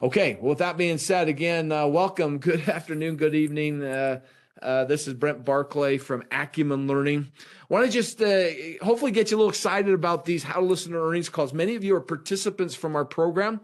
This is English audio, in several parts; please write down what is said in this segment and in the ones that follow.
Okay, well, with that being said, again, welcome. Good afternoon, good evening. This is Brent Barclay from Acumen Learning. I want to just hopefully get you a little excited about these how to listen to earnings calls. Many of you are participants from our program.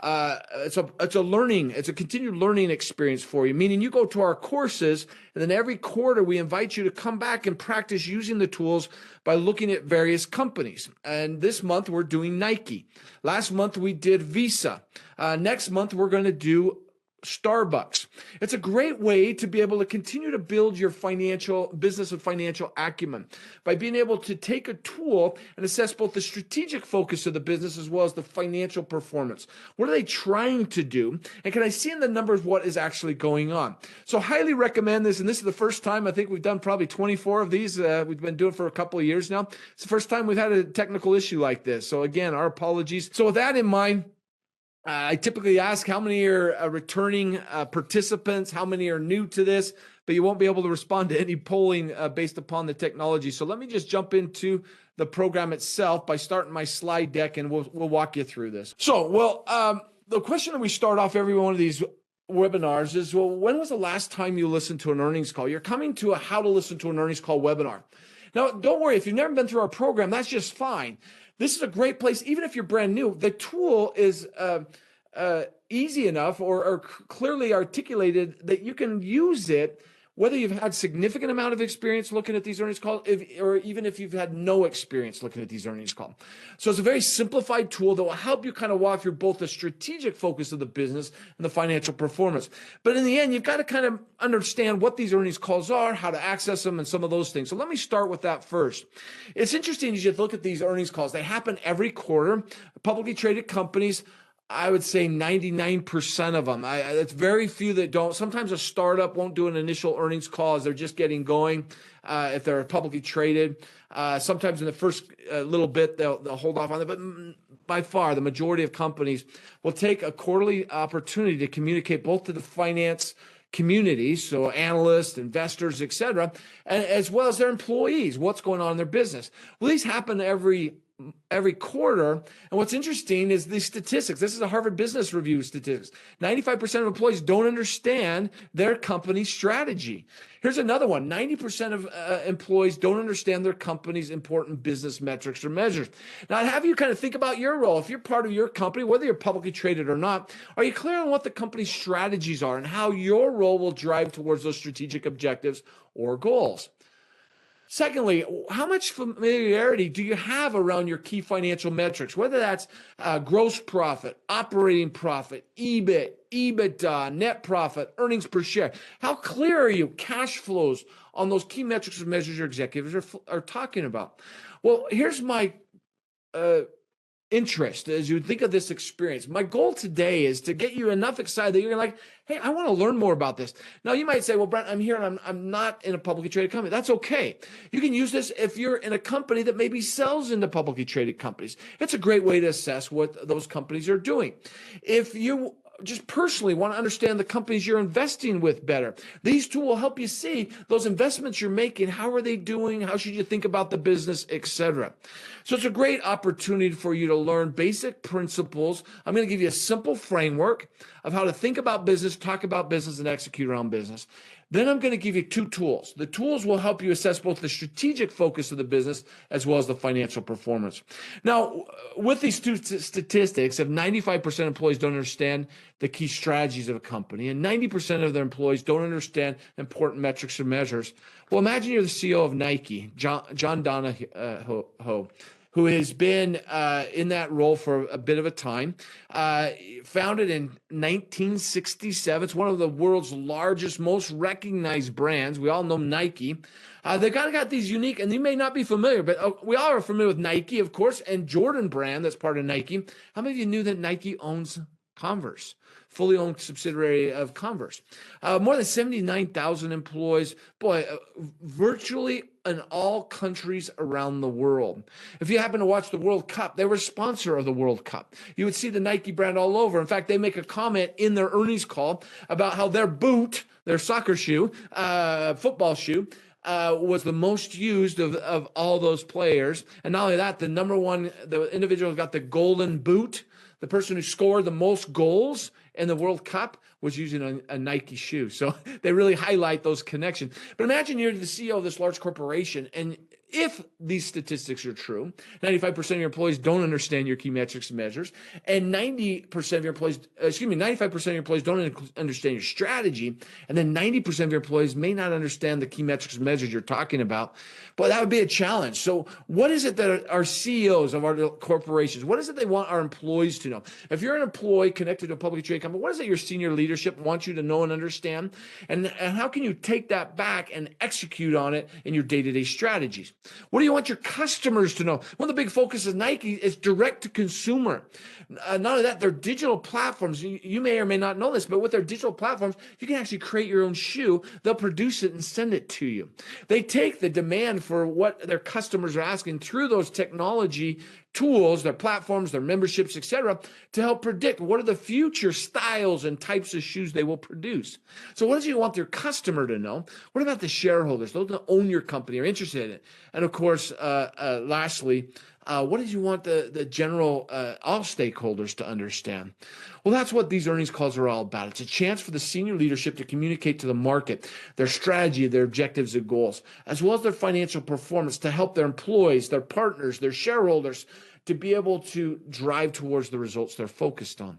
It's a continued learning experience for you, meaning you go to our courses, and then every quarter we invite you to come back and practice using the tools by looking at various companies. And this month we're doing Nike. Last month we did Visa. Next month we're going to do Starbucks. It's a great way to be able to continue to build your financial business and financial acumen by being able to take a tool and assess both the strategic focus of the business as well as the financial performance. What are they trying to do? And can I see in the numbers what is actually going on? So highly recommend this. And this is the first time I think we've done probably 24 of these. We've been doing it for a couple of years now. It's the first time we've had a technical issue like this. So again, our apologies. So with that in mind, I typically ask how many are returning participants, how many are new to this, but you won't be able to respond to any polling based upon the technology. So let me just jump into the program itself by starting my slide deck, and we'll walk you through this. So, the question that we start off every one of these webinars is, well, when was the last time you listened to an earnings call? You're coming to a how to listen to an earnings call webinar. Now, don't worry, if you've never been through our program, that's just fine. This is a great place, even if you're brand new. The tool is easy enough or clearly articulated that you can use it whether you've had significant amount of experience looking at these earnings calls, or even if you've had no experience looking at these earnings calls. So it's a very simplified tool that will help you kind of walk through both the strategic focus of the business and the financial performance. But in the end, you've got to kind of understand what these earnings calls are, how to access them, and some of those things. So let me start with that first. It's interesting as you look at these earnings calls. They happen every quarter. Publicly traded companies, I would say 99% of them. It's very few that don't. Sometimes a startup won't do an initial earnings call as they're just getting going if they're publicly traded. Sometimes in the first little bit, they'll hold off on it. But by far, the majority of companies will take a quarterly opportunity to communicate both to the finance community, so analysts, investors, et cetera, and as well as their employees, what's going on in their business. Well, these happen every quarter. And what's interesting is the statistics. This is a Harvard Business Review statistics. 95% of employees don't understand their company's strategy. Here's another one. 90% of employees don't understand their company's important business metrics or measures. Now, I'd have you kind of think about your role. If you're part of your company, whether you're publicly traded or not, are you clear on what the company's strategies are and how your role will drive towards those strategic objectives or goals? Secondly, how much familiarity do you have around your key financial metrics, whether that's gross profit, operating profit, EBIT, EBITDA, net profit, earnings per share? How clear are you, cash flows, on those key metrics and measures your executives are talking about? Well, here's my interest as you think of this experience. My goal today is to get you enough excited that you're like, hey, I want to learn more about this. Now, you might say, well, Brent, I'm here and I'm not in a publicly traded company. That's okay. You can use this if you're in a company that maybe sells into publicly traded companies. It's a great way to assess what those companies are doing. If you just personally want to understand the companies you're investing with better, these tools will help you see those investments you're making. How are they doing? How should you think about the business, etc.? So it's a great opportunity for you to learn basic principles. I'm going to give you a simple framework of how to think about business, talk about business, and execute around business. Then I'm going to give you two tools. The tools will help you assess both the strategic focus of the business as well as the financial performance. Now, with these two statistics, if 95% of employees don't understand the key strategies of a company and 90% of their employees don't understand important metrics or measures, well, imagine you're the CEO of Nike, John Donahoe, who has been in that role for a bit of a time. Founded in 1967. It's one of the world's largest, most recognized brands. We all know Nike. They got these unique, and you may not be familiar, but we all are familiar with Nike, of course, and Jordan brand that's part of Nike. How many of you knew that Nike owns Converse? Fully owned subsidiary of Converse. More than 79,000 employees. Boy, virtually in all countries around the world. If you happen to watch the World Cup, they were a sponsor of the World Cup. You would see the Nike brand all over. In fact, they make a comment in their earnings call about how their boot, their soccer shoe, football shoe, was the most used of all those players. And not only that, the individual who got the golden boot, the person who scored the most goals in the World Cup was using a Nike shoe. So they really highlight those connections. But imagine you're the CEO of this large corporation, and if these statistics are true, 95% of your employees don't understand your key metrics and measures, and 95% of your employees don't understand your strategy, and then 90% of your employees may not understand the key metrics and measures you're talking about. But that would be a challenge. So what is it that our CEOs of our corporations, what is it they want our employees to know? If you're an employee connected to a publicly traded company, what is it your senior leadership wants you to know and understand? And how can you take that back and execute on it in your day-to-day strategies? What do you want your customers to know? One of the big focuses of Nike is direct to consumer. Not only that, their digital platforms, you may or may not know this, but with their digital platforms, you can actually create your own shoe. They'll produce it and send it to you. They take the demand for what their customers are asking through those technology tools, their platforms, their memberships, etc., to help predict what are the future styles and types of shoes they will produce. So what do you want their customer to know? What about the shareholders, those that own your company, are interested in it? And of course, lastly, what did you want the general, all stakeholders to understand? Well, that's what these earnings calls are all about. It's a chance for the senior leadership to communicate to the market their strategy, their objectives and goals, as well as their financial performance to help their employees, their partners, their shareholders to be able to drive towards the results they're focused on.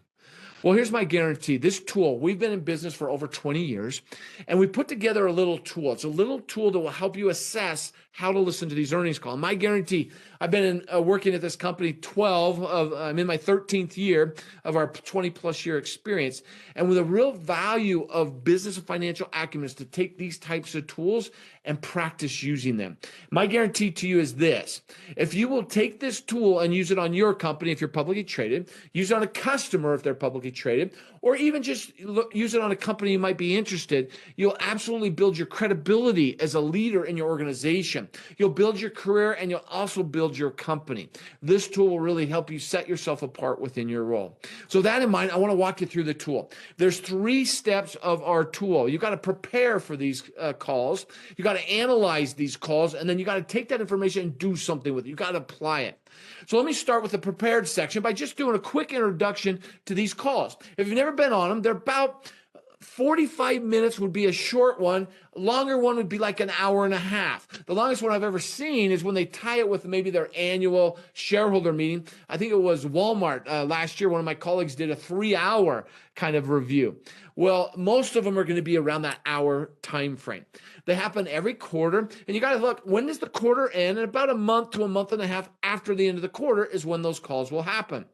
Well, here's my guarantee. This tool, we've been in business for over 20 years, and we put together a little tool. It's a little tool that will help you assess how to listen to these earnings calls. My guarantee, I've been working at this company I'm in my 13th year of our 20 plus year experience. And with a real value of business and financial acumen is to take these types of tools and practice using them. My guarantee to you is this: if you will take this tool and use it on your company, if you're publicly traded, use it on a customer if they're publicly traded, or even just use it on a company you might be interested, you'll absolutely build your credibility as a leader in your organization. You'll build your career, and you'll also build your company. This tool will really help you set yourself apart within your role. So that in mind, I want to walk you through the tool. There's 3 steps of our tool. You got to prepare for these calls. You got to analyze these calls, and then you got to take that information and do something with it. You got to apply it. So let me start with the prepared section by just doing a quick introduction to these calls. If you've never been on them, they're about 45 minutes would be a short one. Longer one would be like an hour and a half. The longest one I've ever seen is when they tie it with maybe their annual shareholder meeting. I think it was Walmart last year. One of my colleagues did a 3-hour kind of review. Well, most of them are going to be around that hour time frame. They happen every quarter, and you got to look, when does the quarter end? And about a month to a month and a half after the end of the quarter is when those calls will happen.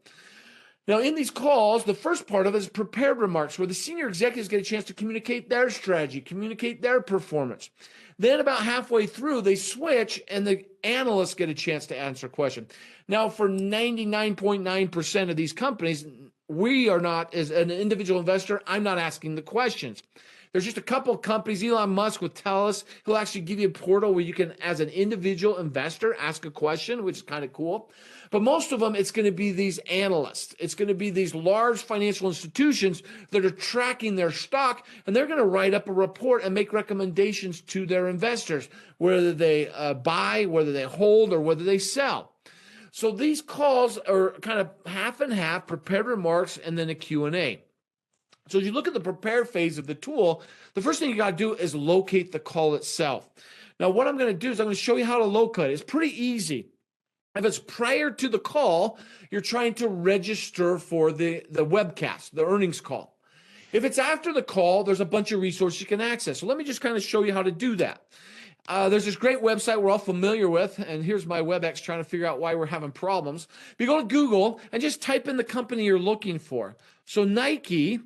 Now, in these calls, the first part of it is prepared remarks, where the senior executives get a chance to communicate their strategy, communicate their performance. Then about halfway through, they switch, and the analysts get a chance to answer a question. Now, for 99.9% of these companies, we are not, as an individual investor, I'm not asking the questions. There's just a couple of companies. Elon Musk will tell us, he'll actually give you a portal where you can, as an individual investor, ask a question, which is kind of cool. But most of them, it's going to be these analysts. It's going to be these large financial institutions that are tracking their stock, and they're going to write up a report and make recommendations to their investors, whether they buy, whether they hold, or whether they sell. So these calls are kind of half and half, prepared remarks, and then a Q&A. So as you look at the prepared phase of the tool, the first thing you got to do is locate the call itself. Now, what I'm going to do is I'm going to show you how to locate it. It's pretty easy. If it's prior to the call, you're trying to register for the webcast, the earnings call. If it's after the call, there's a bunch of resources you can access. So let me just kind of show you how to do that. There's this great website we're all familiar with, and here's my WebEx trying to figure out why we're having problems. But you go to Google and just type in the company you're looking for. So Nike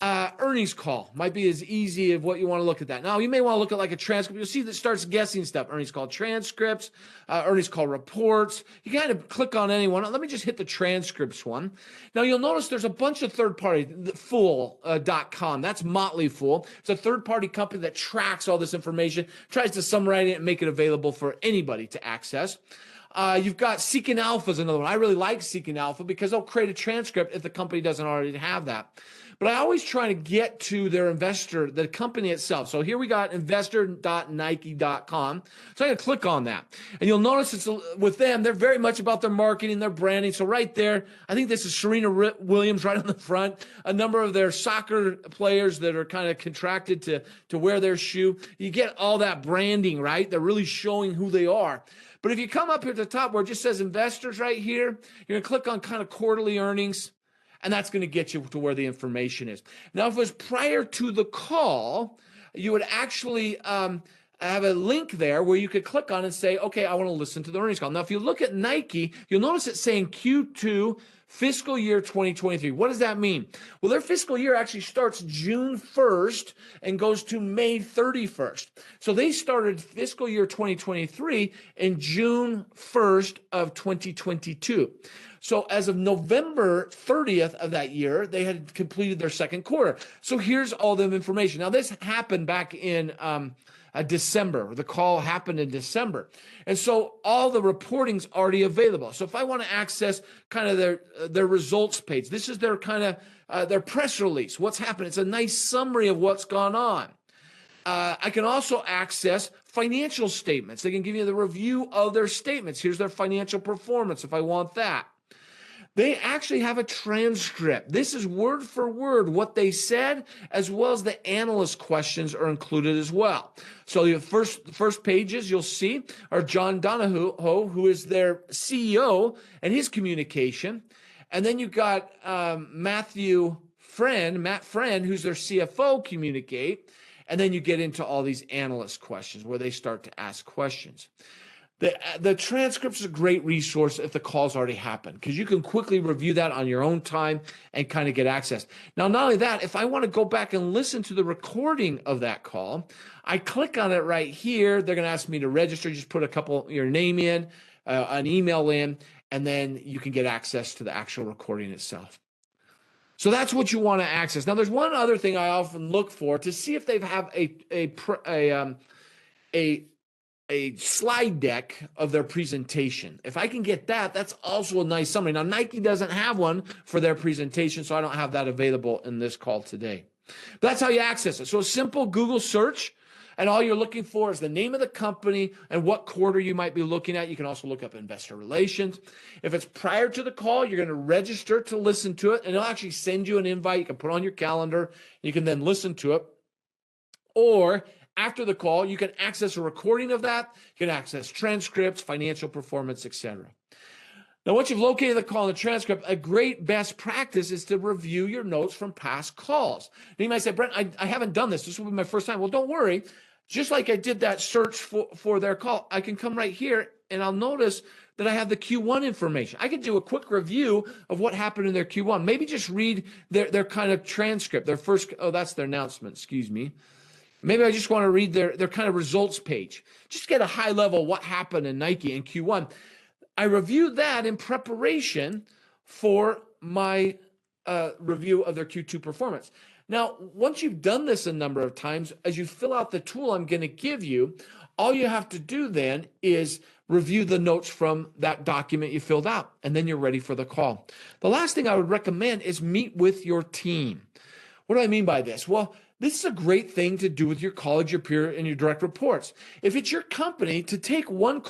earnings call might be as easy of what you want to look at that. Now, you may want to look at like a transcript. You'll see that starts guessing stuff. Earnings call transcripts, earnings call reports. You kind of click on any one. Let me just hit the transcripts one. Now, you'll notice there's a bunch of third-party, Fool.com. That's Motley Fool. It's a third-party company that tracks all this information, tries to summarize it and make it available for anybody to access. You've got Seeking Alpha is another one. I really like Seeking Alpha because they'll create a transcript if the company doesn't already have that. But I always try to get to their investor, the company itself. So here we got investor.nike.com. So I'm going to click on that. And you'll notice it's with them, they're very much about their marketing, their branding. So right there, I think this is Serena Williams right on the front. A number of their soccer players that are kind of contracted to wear their shoe. You get all that branding, right? They're really showing who they are. But if you come up here at the top where it just says investors right here, you're going to click on kind of quarterly earnings. And that's going to get you to where the information is. Now, if it was prior to the call, you would actually have a link there where you could click on and say, okay, I want to listen to the earnings call. Now, if you look at Nike, you'll notice it's saying Q2 fiscal year 2023. What does that mean? Well, their fiscal year actually starts June 1st and goes to May 31st. So they started fiscal year 2023 in June 1st of 2022. So as of November 30th of that year, they had completed their second quarter. So here's all the information. Now, this happened back in December. The call happened in December. And so all the reporting's already available. So if I want to access kind of their results page, this is their kind of their press release, what's happened. It's a nice summary of what's gone on. I can also access financial statements. They can give you the review of their statements. Here's their financial performance if I want that. They actually have a transcript. This is word for word what they said, as well as the analyst questions are included as well. So the first pages you'll see are John Donahoe, who is their CEO, and his communication. And then you've got Matt Friend, who's their CFO, communicate. And then you get into all these analyst questions where they start to ask questions. The transcript's a great resource if the call's already happened, because you can quickly review that on your own time and kind of get access. Now, not only that, if I want to go back and listen to the recording of that call, I click on it right here. They're going to ask me to register. Just put your name in, an email in, and then you can get access to the actual recording itself. So that's what you want to access. Now, there's one other thing I often look for to see if they have a slide deck of their presentation. If I can get that, that's also a nice summary. Now, Nike doesn't have one for their presentation, so I don't have that available in this call today. But that's how you access it. So a simple Google search, and all you're looking for is the name of the company and what quarter you might be looking at. You can also look up investor relations. If it's prior to the call, you're going to register to listen to it, and it'll actually send you an invite. You can put it on your calendar. You can then listen to it. Or after the call, you can access a recording of that. You can access transcripts, financial performance, etc. Now, once you've located the call and the transcript, a great best practice is to review your notes from past calls. Now, you might say, Brent, I haven't done this. This will be my first time. Well, don't worry. Just like I did that search for their call, I can come right here and I'll notice that I have the Q1 information. I can do a quick review of what happened in their Q1. Maybe just read their kind of transcript, their first, that's their announcement, excuse me. Maybe I just want to read their kind of results page. Just get a high level what happened in Nike in Q1. I reviewed that in preparation for my review of their Q2 performance. Now, once you've done this a number of times, as you fill out the tool I'm going to give you, all you have to do then is review the notes from that document you filled out, and then you're ready for the call. The last thing I would recommend is meet with your team. What do I mean by this? Well, this is a great thing to do with your colleagues, your peer, and your direct reports. If it's your company, to take one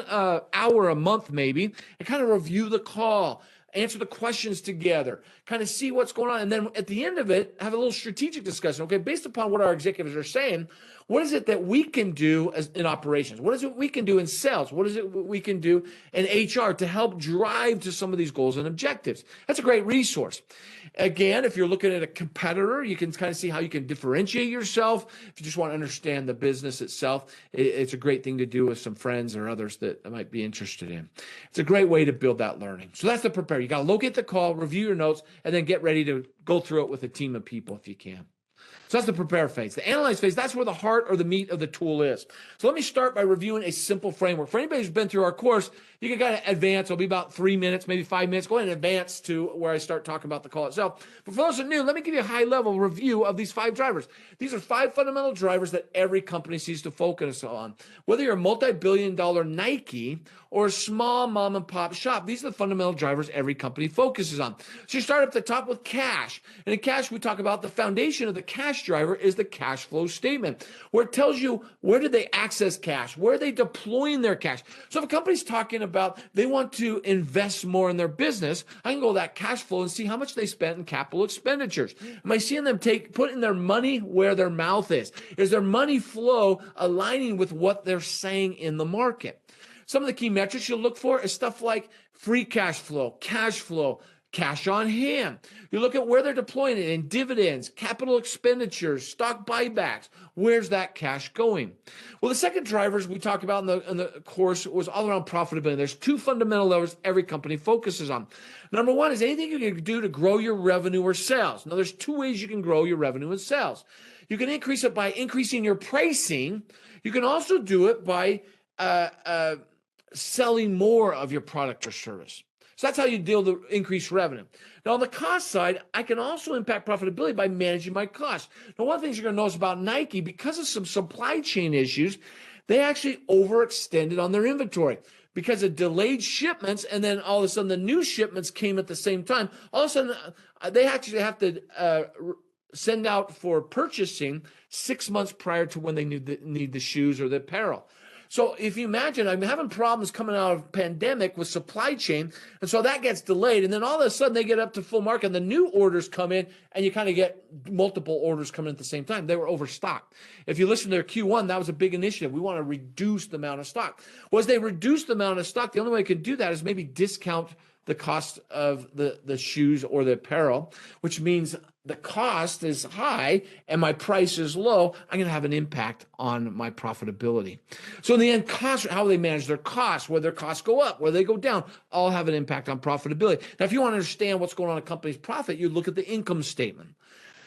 hour a month maybe and kind of review the call, answer the questions together, kind of see what's going on. And then at the end of it, have a little strategic discussion. Okay, based upon what our executives are saying, what is it that we can do in operations? What is it we can do in sales? What is it we can do in HR to help drive to some of these goals and objectives? That's a great resource. Again, if you're looking at a competitor, you can kind of see how you can differentiate yourself. If you just want to understand the business itself, it's a great thing to do with some friends or others that might be interested in. It's a great way to build that learning. So that's the prepare. You got to locate the call, review your notes, and then get ready to go through it with a team of people if you can. So that's the prepare phase. The analyze phase, that's where the heart or the meat of the tool is. So let me start by reviewing a simple framework. For anybody who's been through our course, you can kind of advance. It'll be about 3 minutes, maybe 5 minutes. Go ahead and advance to where I start talking about the call itself. But for those who are new, let me give you a high-level review of these 5 drivers. These are 5 fundamental drivers that every company sees to focus on. Whether you're a multi-billion-dollar Nike or a small mom-and-pop shop, these are the fundamental drivers every company focuses on. So you start at the top with cash. And in cash, we talk about the foundation of the cash driver is the cash flow statement, where it tells you where did they access cash, where are they deploying their cash. So if a company's talking about they want to invest more in their business, I can go to that cash flow and see how much they spent in capital expenditures. Am I seeing them putting their money where their mouth is? Is their money flow aligning with what they're saying in the market? Some of the key metrics you'll look for is stuff like free cash flow, cash on hand. You look at where they're deploying it in dividends, capital expenditures, stock buybacks. Where's that cash going? Well, the second drivers we talked about in the course was all around profitability. There's 2 fundamental levers every company focuses on. Number 1 is anything you can do to grow your revenue or sales. Now, there's 2 ways you can grow your revenue and sales. You can increase it by increasing your pricing. You can also do it by selling more of your product or service. So that's how you deal with increased revenue. Now, on the cost side, I can also impact profitability by managing my costs. Now, one of the things you're going to notice about Nike, because of some supply chain issues, they actually overextended on their inventory because of delayed shipments, and then all of a sudden the new shipments came at the same time. All of a sudden, they actually have to send out for purchasing 6 months prior to when they need the shoes or the apparel. So if you imagine, I'm having problems coming out of pandemic with supply chain, and so that gets delayed, and then all of a sudden they get up to full market, and the new orders come in, and you kind of get multiple orders coming at the same time. They were overstocked. If you listen to their Q1, that was a big initiative. We want to reduce the amount of stock. Well, as they reduce the amount of stock, the only way you can do that is maybe discount the cost of the shoes or the apparel, which means the cost is high and my price is low, I'm going to have an impact on my profitability. So in the end, costs, how they manage their costs, whether their costs go up, whether they go down, all have an impact on profitability. Now, if you want to understand what's going on in a company's profit, you look at the income statement.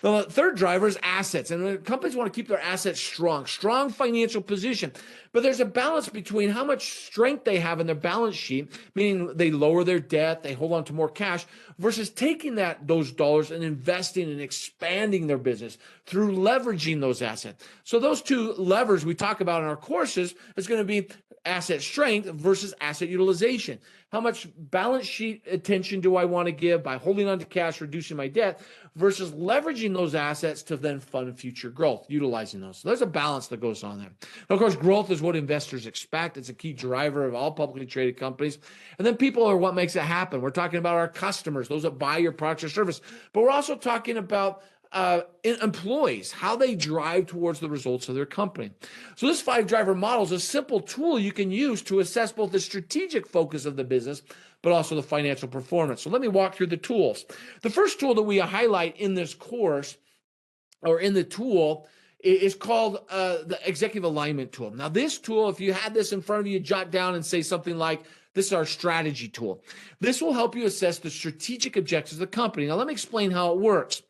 The third driver is assets, and companies want to keep their assets strong financial position. But there's a balance between how much strength they have in their balance sheet, meaning they lower their debt, they hold on to more cash, versus taking those dollars and investing and expanding their business through leveraging those assets. So those 2 levers we talk about in our courses is going to be asset strength versus asset utilization. How much balance sheet attention do I want to give by holding on to cash, reducing my debt, versus leveraging those assets to then fund future growth, utilizing those. So there's a balance that goes on there. Now, of course, growth is what investors expect. It's a key driver of all publicly traded companies. And then people are what makes it happen. We're talking about our customers, those that buy your products or service. But we're also talking about employees, how they drive towards the results of their company. So this 5 driver model is a simple tool you can use to assess both the strategic focus of the business, but also the financial performance. So let me walk through the tools. The first tool that we highlight in this course or in the tool is called the executive alignment tool. Now this tool, if you had this in front of you, jot down and say something like, this is our strategy tool. This will help you assess the strategic objectives of the company. Now let me explain how it works.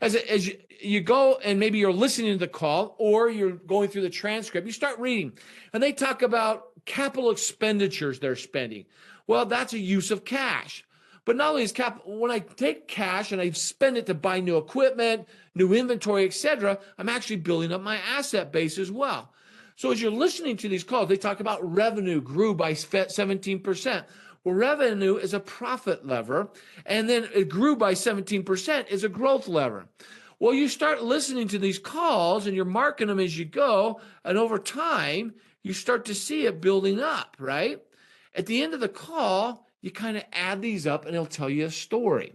As you go and maybe you're listening to the call or you're going through the transcript, you start reading and they talk about capital expenditures they're spending. Well, that's a use of cash. But not only is when I take cash and I spend it to buy new equipment, new inventory, etc., I'm actually building up my asset base as well. So as you're listening to these calls, they talk about revenue grew by 17%. Well, revenue is a profit lever, and then it grew by 17% is a growth lever. Well, you start listening to these calls and you're marking them as you go, and over time, you start to see it building up, right? At the end of the call, you kind of add these up and it'll tell you a story.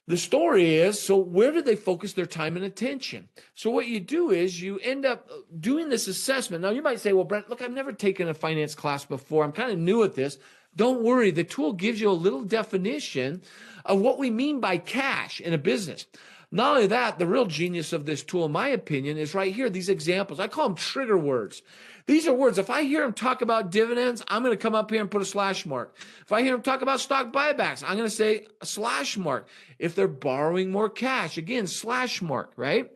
The story is, so where do they focus their time and attention? So what you do is you end up doing this assessment. Now, you might say, well, Brent, look, I've never taken a finance class before. I'm kind of new at this. Don't worry. The tool gives you a little definition of what we mean by cash in a business. Not only that, the real genius of this tool, in my opinion, is right here, these examples. I call them trigger words. These are words. If I hear him talk about dividends, I'm going to come up here and put a slash mark. If I hear him talk about stock buybacks, I'm going to say a slash mark. If they're borrowing more cash, again, slash mark, right?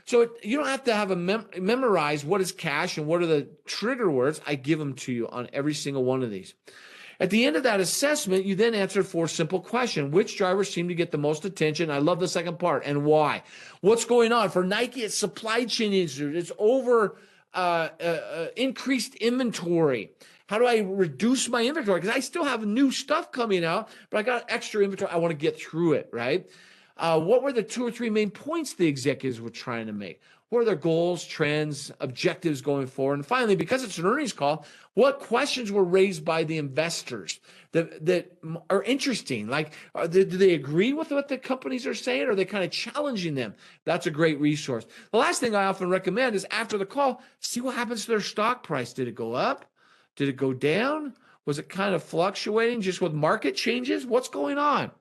So you don't have to have memorize what is cash and what are the trigger words. I give them to you on every single one of these. At the end of that assessment, you then answer 4 simple questions. Which drivers seem to get the most attention? I love the second part. And why? What's going on? For Nike, it's supply chain issues. It's increased inventory. How do I reduce my inventory? Because I still have new stuff coming out, but I got extra inventory. I want to get through it, right? What were the 2 or 3 main points the executives were trying to make? What are their goals, trends, objectives going forward? And finally, because it's an earnings call, what questions were raised by the investors that are interesting? Like, do they agree with what the companies are saying? Or are they kind of challenging them? That's a great resource. The last thing I often recommend is after the call, see what happens to their stock price. Did it go up? Did it go down? Was it kind of fluctuating just with market changes? What's going on?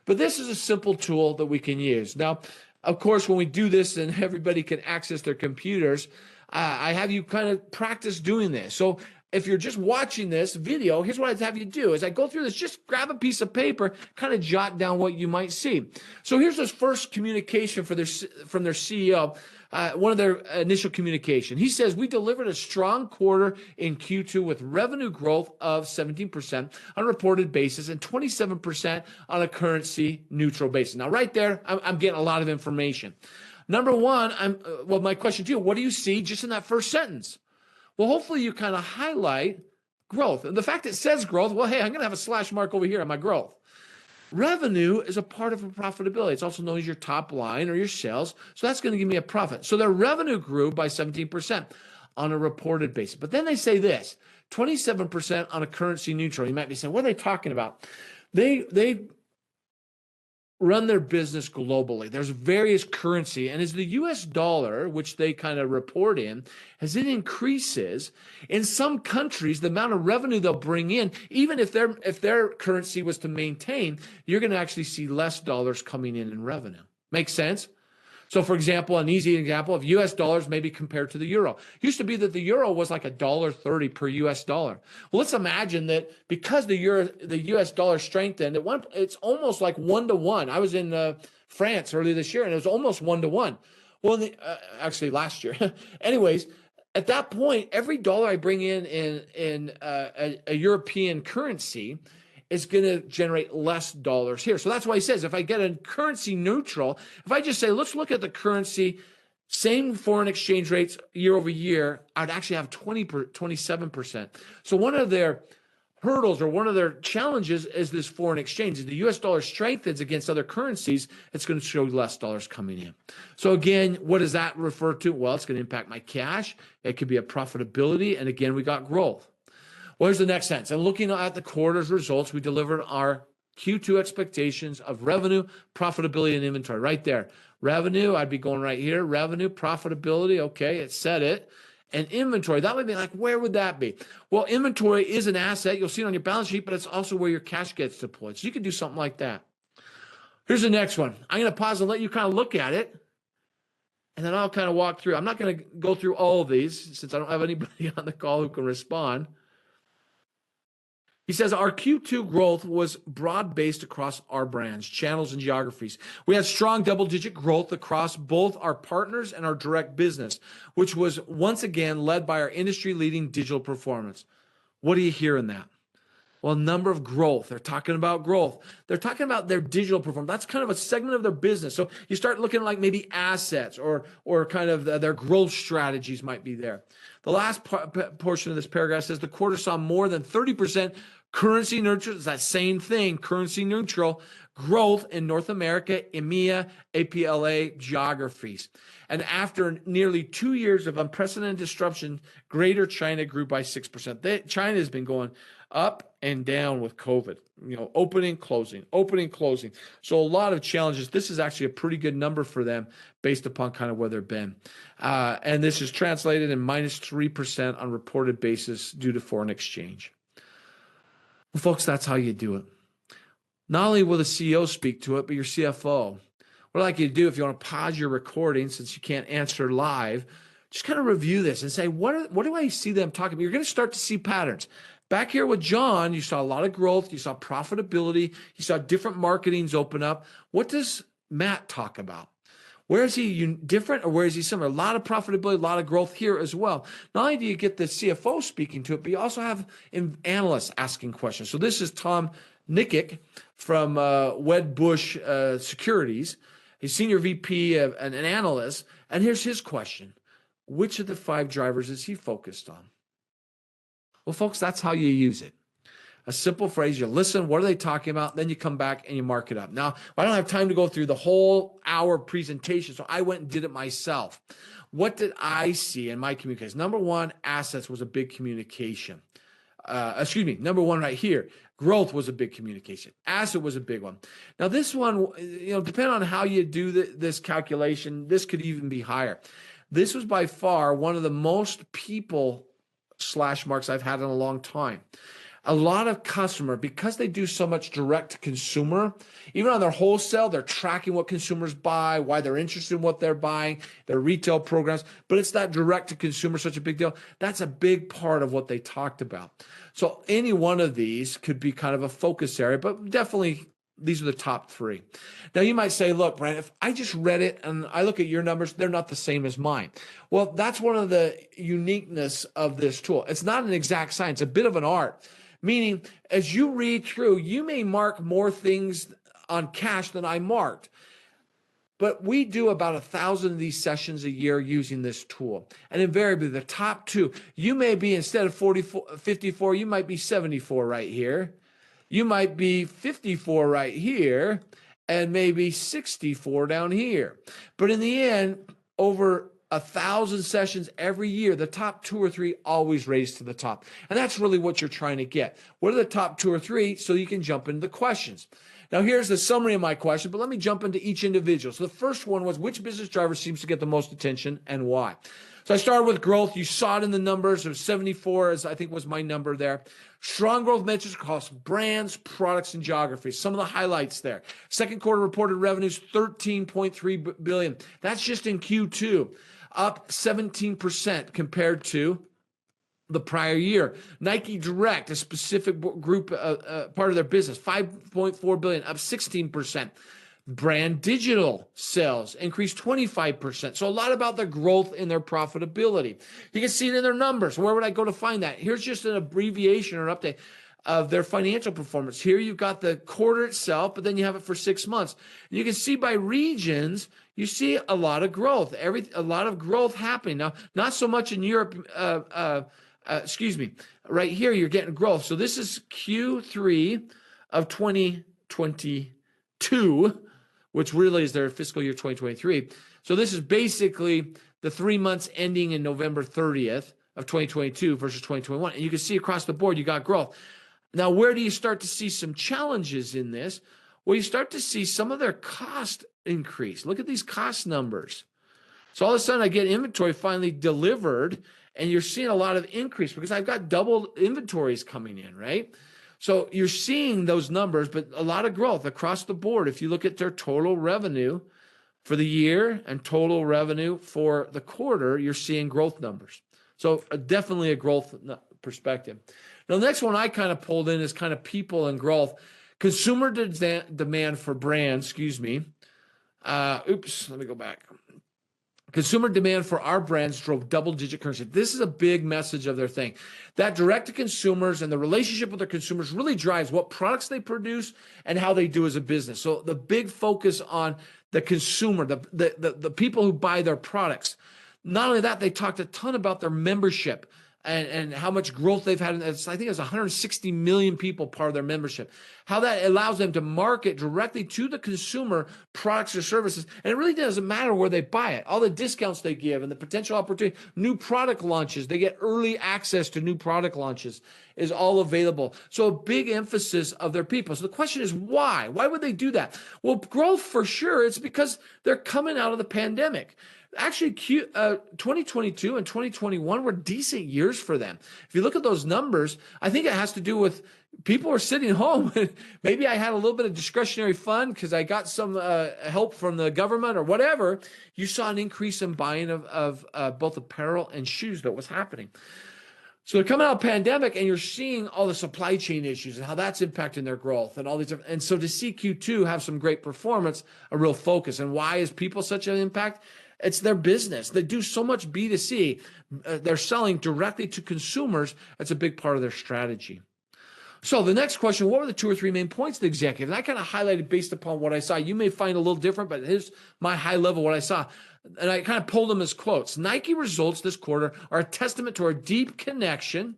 But this is a simple tool that we can use. Now, of course, when we do this and everybody can access their computers, I have you kind of practice doing this. So if you're just watching this video, here's what I'd have you do. As I go through this, just grab a piece of paper, kind of jot down what you might see. So here's this first communication from their CEO, one of their initial communication. He says, we delivered a strong quarter in Q2 with revenue growth of 17% on a reported basis and 27% on a currency neutral basis. Now, right there, I'm getting a lot of information. Number one, my question to you, what do you see just in that first sentence? Well, hopefully you kind of highlight growth. And the fact it says growth, well, hey, I'm going to have a slash mark over here on my growth. Revenue is a part of profitability. It's also known as your top line or your sales. So that's going to give me a profit. So their revenue grew by 17% on a reported basis. But then they say this, 27% on a currency neutral. You might be saying, what are they talking about? They run their business globally. There's various currency, and as the US dollar, which they kind of report in, as it increases, in some countries, the amount of revenue they'll bring in, even if their currency was to maintain, you're going to actually see less dollars coming in revenue. Make sense? So, for example, an easy example of US dollars maybe compared to the euro. It used to be that the euro was like $1.30 per US dollar. Well, let's imagine that because the US dollar strengthened, it's almost like 1-to-1. I was in France earlier this year, and it was almost 1-to-1. Well, actually last year. Anyways, at that point, every dollar I bring in a European currency is going to generate less dollars here. So that's why he says, if I get a currency neutral, if I just say, let's look at the currency, same foreign exchange rates year over year, I'd actually have 27%. So one of their hurdles or one of their challenges is this foreign exchange. As the US dollar strengthens against other currencies, it's going to show less dollars coming in. So again, what does that refer to? Well, it's going to impact my cash. It could be a profitability. And again, we got growth. Well, here's the next sentence. And looking at the quarter's results, we delivered our Q2 expectations of revenue, profitability, and inventory. Right there. Revenue, I'd be going right here. Revenue, profitability, okay, it said it. And inventory, that would be like, where would that be? Well, inventory is an asset. You'll see it on your balance sheet, but it's also where your cash gets deployed. So you can do something like that. Here's the next one. I'm going to pause and let you kind of look at it. And then I'll kind of walk through. I'm not going to go through all of these since I don't have anybody on the call who can respond. He says, our Q2 growth was broad-based across our brands, channels, and geographies. We had strong double-digit growth across both our partners and our direct business, which was once again led by our industry-leading digital performance. What do you hear in that? Well, number of growth. They're talking about growth. They're talking about their digital performance. That's kind of a segment of their business. So you start looking like maybe assets or kind of their growth strategies might be there. The last portion of this paragraph says the quarter saw more than 30% currency neutral. It's that same thing, currency neutral growth in North America, EMEA, APLA geographies. And after nearly 2 years of unprecedented disruption, Greater China grew by 6%. China has been going up and down with COVID, opening, closing, opening, closing. So a lot of challenges. This is actually a pretty good number for them based upon kind of where they've been. And this is translated in minus 3% on reported basis due to foreign exchange. Well, folks, that's how you do it. Not only will the CEO speak to it, but your CFO. what I'd like you to do, if you want to pause your recording since you can't answer live, just kind of review this and say, what do I see them talking about? You're going to start to see patterns. Back here with John, you saw a lot of growth. You saw profitability. You saw different marketings open up. What does Matt talk about? Where is he different or where is he similar? A lot of profitability, a lot of growth here as well. Not only do you get the CFO speaking to it, but you also have analysts asking questions. So this is Tom Nikic from Wedbush Securities. He's senior VP and an analyst. And here's his question. Which of the 5 drivers is he focused on? Well, folks, that's how you use it. A simple phrase, you listen, what are they talking about? Then you come back and you mark it up. Now, I don't have time to go through the whole hour presentation, so I went and did it myself. What did I see in my communication? Number 1, assets was a big communication. Number 1 right here, growth was a big communication. Asset was a big one. Now, this one, depending on how you do this calculation, this could even be higher. This was by far one of the most people / marks I've had in a long time. A lot of customer, because they do so much direct to consumer, even on their wholesale, they're tracking what consumers buy, why they're interested in what they're buying, their retail programs, but it's that direct to consumer, such a big deal. That's a big part of what they talked about. So any one of these could be kind of a focus area, but definitely these are the top 3. Now you might say, look, Brent, if I just read it and I look at your numbers, they're not the same as mine. Well, that's one of the uniqueness of this tool. It's not an exact science, a bit of an art. Meaning, as you read through, you may mark more things on cash than I marked. But we do about 1,000 of these sessions a year using this tool. And invariably, the top 2, you may be, instead of 54, you might be 74 right here. You might be 54 right here, and maybe 64 down here. But in the end, over 1,000 sessions every year, the top 2 or 3 always raise to the top. And that's really what you're trying to get. What are the top 2 or 3 so you can jump into the questions? Now, here's the summary of my question, but let me jump into each individual. So the first one was, which business driver seems to get the most attention and why? So I started with growth. You saw it in the numbers. It was 74, as I think was my number there. Strong growth metrics across brands, products, and geographies. Some of the highlights there. Second quarter reported revenues, $13.3 billion. That's just in Q2, up 17% compared to the prior year. Nike Direct, a specific group, part of their business, $5.4 billion, up 16%. Brand digital sales increased 25%. So a lot about the growth in their profitability. You can see it in their numbers. Where would I go to find that? Here's just an abbreviation or an update of their financial performance. Here you've got the quarter itself, but then you have it for 6 months. You can see by regions, you see a lot of growth. A lot of growth happening. Now, not so much in Europe. Right here, you're getting growth. So this is Q3 of 2022, which really is their fiscal year 2023. So this is basically the 3 months ending in November 30th of 2022 versus 2021. And you can see across the board, you got growth. Now, where do you start to see some challenges in this? Well, you start to see some of their cost increase. Look at these cost numbers. So all of a sudden, I get inventory finally delivered, and you're seeing a lot of increase because I've got double inventories coming in, right? So you're seeing those numbers, but a lot of growth across the board. If you look at their total revenue for the year and total revenue for the quarter, you're seeing growth numbers. So definitely a growth perspective. Now, the next one I kind of pulled in is kind of people and growth. Consumer demand for brands, let me go back. Consumer demand for our brands drove double-digit currency. This is a big message of their thing. That direct-to-consumers and the relationship with their consumers really drives what products they produce and how they do as a business. So the big focus on the consumer, the people who buy their products. Not only that, they talked a ton about their membership and how much growth they've had. I think it's 160 million people part of their membership. How that allows them to market directly to the consumer products or services. And it really doesn't matter where they buy it. All the discounts they give and the potential opportunity, new product launches, they get early access to new product launches is all available. So a big emphasis of their people. So the question is why? Why would they do that? Well, growth for sure. It's because they're coming out of the pandemic. Actually, 2022 and 2021 were decent years for them. If you look at those numbers, I think it has to do with, people are sitting home. Maybe I had a little bit of discretionary fund because I got some help from the government or whatever. You saw an increase in buying of both apparel and shoes that was happening. So they're coming out of pandemic, and you're seeing all the supply chain issues and how that's impacting their growth and all these different. And so to see Q2 have some great performance, a real focus. And why is people such an impact? It's their business. They do so much B2C. They're selling directly to consumers. That's a big part of their strategy. So the next question, what were the 2 or 3 main points of the executive? And I kind of highlighted based upon what I saw. You may find a little different, but here's my high level what I saw. And I kind of pulled them as quotes. Nike results this quarter are a testament to our deep connection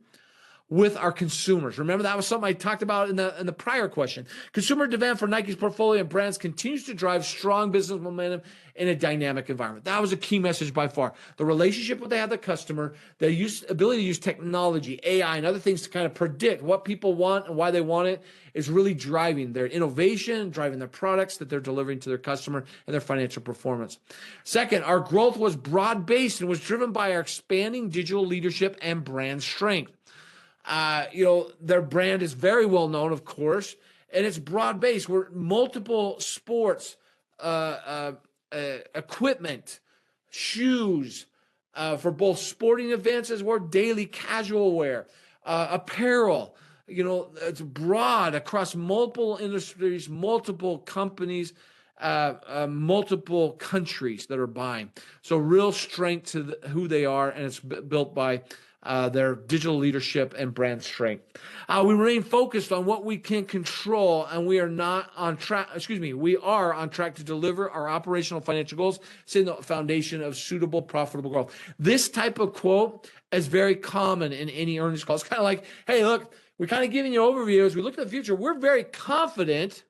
with our consumers. Remember, that was something I talked about in the prior question. Consumer demand for Nike's portfolio and brands continues to drive strong business momentum in a dynamic environment. That was a key message by far. The relationship with they have the customer, the ability to use technology, AI, and other things to kind of predict what people want and why they want it is really driving their innovation, driving their products that they're delivering to their customer and their financial performance. Second, our growth was broad-based and was driven by our expanding digital leadership and brand strength. Their brand is very well known, of course, and it's broad-based. We're multiple sports, equipment, shoes, for both sporting events as well as daily casual wear, apparel. It's broad across multiple industries, multiple companies, multiple countries that are buying. So real strength to who they are, and it's built by their digital leadership and brand strength. We remain focused on what we can control, and we are not on track. We are on track to deliver our operational financial goals, setting the foundation of suitable, profitable growth. This type of quote is very common in any earnings call. It's kind of like, hey, look, we're kind of giving you an overview. As we look at the future, we're very confident.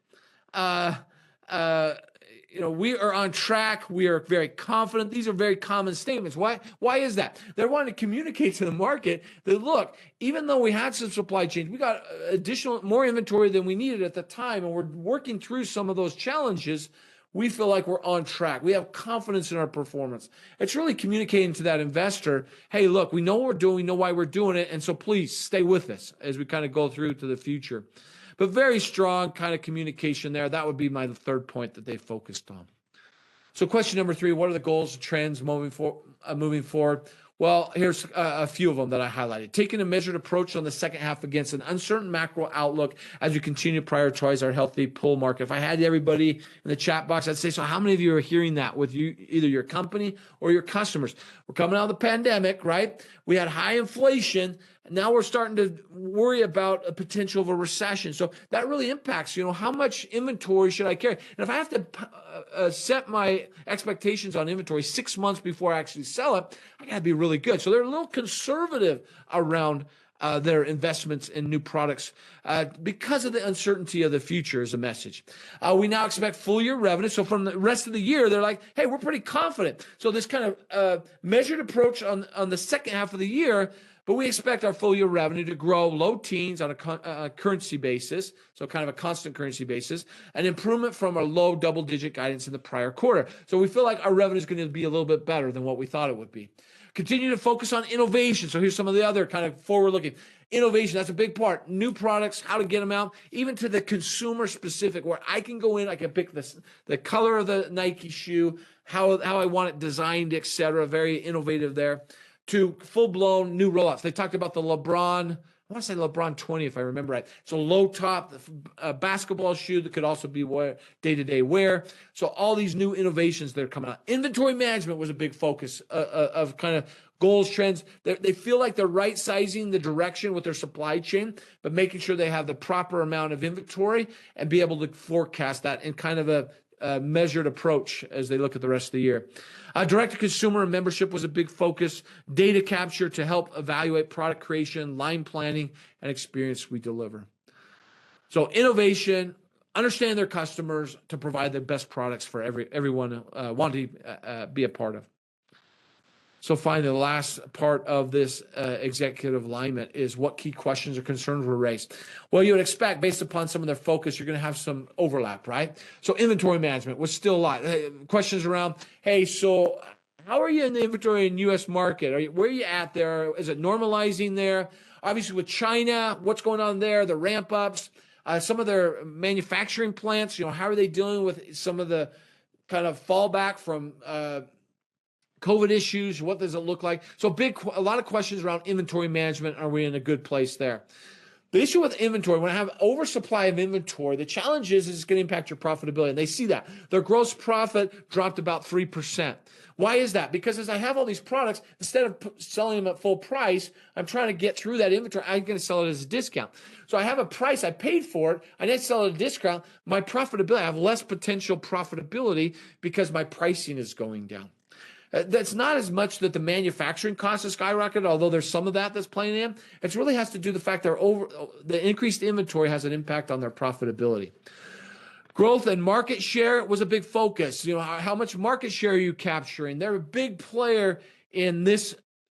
We are on track. We are very confident. These are very common statements. Why is that? They're wanting to communicate to the market that, look, even though we had some supply chains, we got more inventory than we needed at the time, and we're working through some of those challenges. We feel like we're on track. We have confidence in our performance. It's really communicating to that investor, hey, look, we know what we're doing. We know why we're doing it. And so please stay with us as we kind of go through to the future. But very strong kind of communication there. That would be my third point that they focused on. So question number 3, what are the goals and trends moving forward? Well, here's a few of them that I highlighted. Taking a measured approach on the second half against an uncertain macro outlook as we continue to prioritize our healthy pull market. If I had everybody in the chat box, I'd say, so how many of you are hearing that with either your company or your customers? We're coming out of the pandemic, right? We had high inflation. Now we're starting to worry about a potential of a recession. So that really impacts, how much inventory should I carry? And if I have to set my expectations on inventory 6 months before I actually sell it, I got to be really good. So they're a little conservative around their investments in new products because of the uncertainty of the future is a message. We now expect full year revenue. So from the rest of the year, they're like, hey, we're pretty confident. So this kind of measured approach on the second half of the year, but we expect our full year revenue to grow low teens on a currency basis, so kind of a constant currency basis, an improvement from our low double-digit guidance in the prior quarter. So we feel like our revenue is going to be a little bit better than what we thought it would be. Continue to focus on innovation. So here's some of the other kind of forward-looking. Innovation, that's a big part. New products, how to get them out, even to the consumer specific, where I can go in, I can pick the color of the Nike shoe, how I want it designed, etc. Very innovative there. To full-blown new rollouts. They talked about the LeBron, I want to say LeBron 20 if I remember right. So low top basketball shoe that could also be day-to-day wear. So all these new innovations that are coming out. Inventory management was a big focus of kind of goals, trends. They feel like they're right-sizing the direction with their supply chain, but making sure they have the proper amount of inventory and be able to forecast that in kind of a measured approach as they look at the rest of the year. Direct-to-consumer and membership was a big focus. Data capture to help evaluate product creation, line planning, and experience we deliver. So innovation, understand their customers to provide the best products for everyone wanting to be a part of. So finally, the last part of this executive alignment is what key questions or concerns were raised. Well, you would expect, based upon some of their focus, you're going to have some overlap, right? So inventory management was still a lot. Questions around, hey, so how are you in the inventory in U.S. market? Where are you at there? Is it normalizing there? Obviously with China, what's going on there, the ramp ups, some of their manufacturing plants, how are they dealing with some of the kind of fallback from COVID issues? What does it look like? So a lot of questions around inventory management. Are we in a good place there? The issue with inventory, when I have oversupply of inventory, the challenge is it's going to impact your profitability. And they see that. Their gross profit dropped about 3%. Why is that? Because as I have all these products, instead of selling them at full price, I'm trying to get through that inventory. I'm going to sell it as a discount. So I have a price, I paid for it, I need to sell it at a discount. My profitability, I have less potential profitability because my pricing is going down. That's not as much that the manufacturing costs have skyrocketed, although there's some of that that's playing in. It really has to do with the fact the increased inventory has an impact on their profitability. Growth and market share was a big focus. How much market share are you capturing? They're a big player in this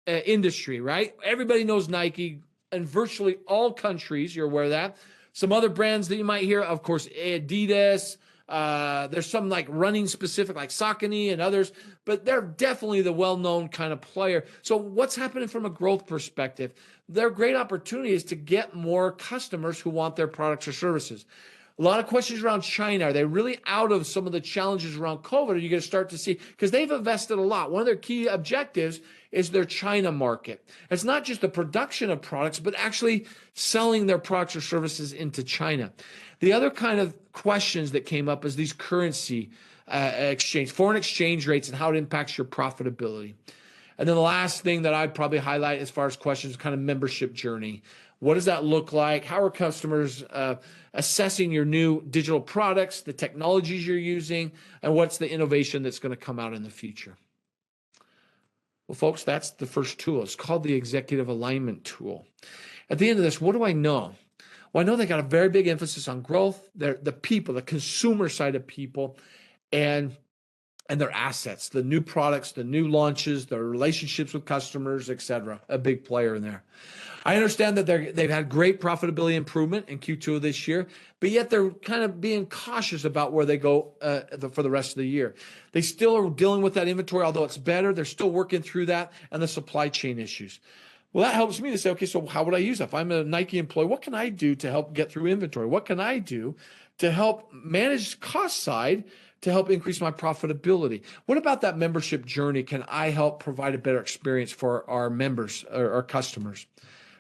industry, right? Everybody knows Nike in virtually all countries. You're aware of that. Some other brands that you might hear, of course, Adidas. There's some like running specific like Saucony and others, but they're definitely the well-known kind of player. So what's happening from a growth perspective? Their great opportunity is to get more customers who want their products or services. A lot of questions around China. Are they really out of some of the challenges around COVID? Are you going to start to see, because they've invested a lot. One of their key objectives is their China market. It's not just the production of products, but actually selling their products or services into China. The other kind of questions that came up is these currency exchange, foreign exchange rates, and how it impacts your profitability. And then the last thing that I'd probably highlight as far as questions, kind of membership journey. What does that look like? How are customers assessing your new digital products, the technologies you're using, and what's the innovation that's going to come out in the future? Well, folks, that's the first tool. It's called the Executive Alignment Tool. At the end of this, what do I know? Well, I know they got a very big emphasis on growth. They're the people, the consumer side of people, and their assets, the new products, the new launches, their relationships with customers, et cetera. A big player in there. I understand that they've had great profitability improvement in Q2 of this year, but yet they're kind of being cautious about where they go for the rest of the year. They still are dealing with that inventory, although it's better. They're still working through that and the supply chain issues. Well, that helps me to say, okay, so how would I use that? If I'm a Nike employee, what can I do to help get through inventory? What can I do to help manage cost side to help increase my profitability? What about that membership journey? Can I help provide a better experience for our members or our customers?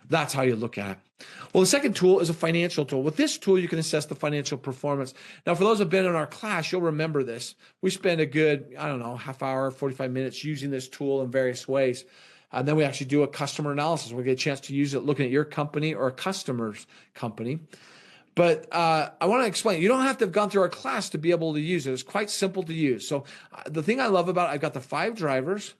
That's how you look at it. Well, the second tool is a financial tool. With this tool, you can assess the financial performance. Now, for those who have been in our class, you'll remember this. We spend a good, half hour, 45 minutes using this tool in various ways. And then we actually do a customer analysis. We get a chance to use it looking at your company or a customer's company. But I want to explain, you don't have to have gone through our class to be able to use it. It's quite simple to use. So the thing I love about it, I've got the 5 drivers.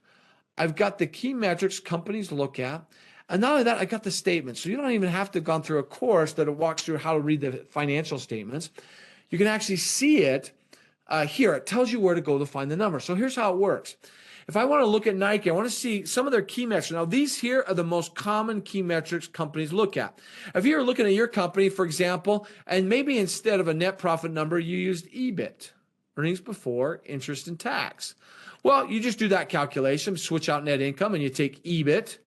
I've got the key metrics companies look at. And not only that, I got the statements. So you don't even have to have gone through a course that walks through how to read the financial statements. You can actually see it here. It tells you where to go to find the number. So here's how it works. If I want to look at Nike, I want to see some of their key metrics. Now, these here are the most common key metrics companies look at. If you're looking at your company, for example, and maybe instead of a net profit number, you used EBIT, earnings before interest and tax. Well, you just do that calculation, switch out net income, and you take EBIT